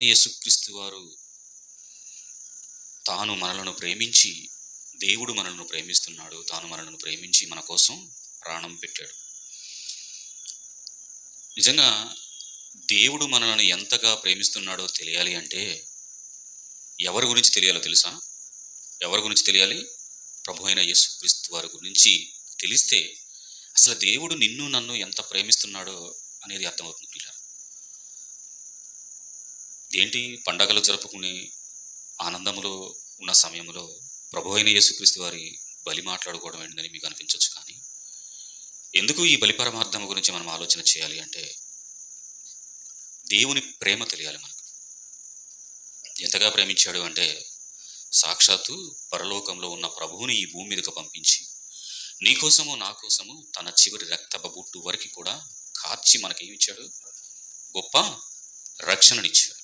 యేసుక్రీస్తు వారు తాను మనలను ప్రేమించి, దేవుడు మనలను ప్రేమిస్తున్నాడు, తాను మనలను ప్రేమించి మన కోసం ప్రాణం పెట్టాడు. నిజంగా దేవుడు మనలను ఎంతగా ప్రేమిస్తున్నాడో తెలియాలి అంటే ఎవరి గురించి తెలియాలో తెలుసా? ఎవరి గురించి తెలియాలి? ప్రభు అయిన యేసుక్రీస్తు వారి గురించి తెలిస్తే అసలు దేవుడు నిన్ను నన్ను ఎంత ప్రేమిస్తున్నాడో అనేది అర్థమవుతుంది పిల్లలు. ఏంటి పండగలు జరుపుకునే ఆనందములో ఉన్న సమయంలో ప్రభు అయిన యేసుక్రీస్తు వారి బలి మాట్లాడుకోవడం ఏంటని మీకు అనిపించవచ్చు. కానీ ఎందుకు ఈ బలి పరమార్థం గురించి మనం ఆలోచన చేయాలి అంటే దేవుని ప్రేమ తెలియాలి మనకు. ఎంతగా ప్రేమించాడు అంటే సాక్షాత్తు పరలోకంలో ఉన్న ప్రభువుని ఈ భూమి మీదకు పంపించి నీకోసము నా కోసము తన చివరి రక్తపు బొట్టు వరకు కూడా కార్చి మనకేమిచ్చాడు? గొప్ప రక్షణనిచ్చాడు.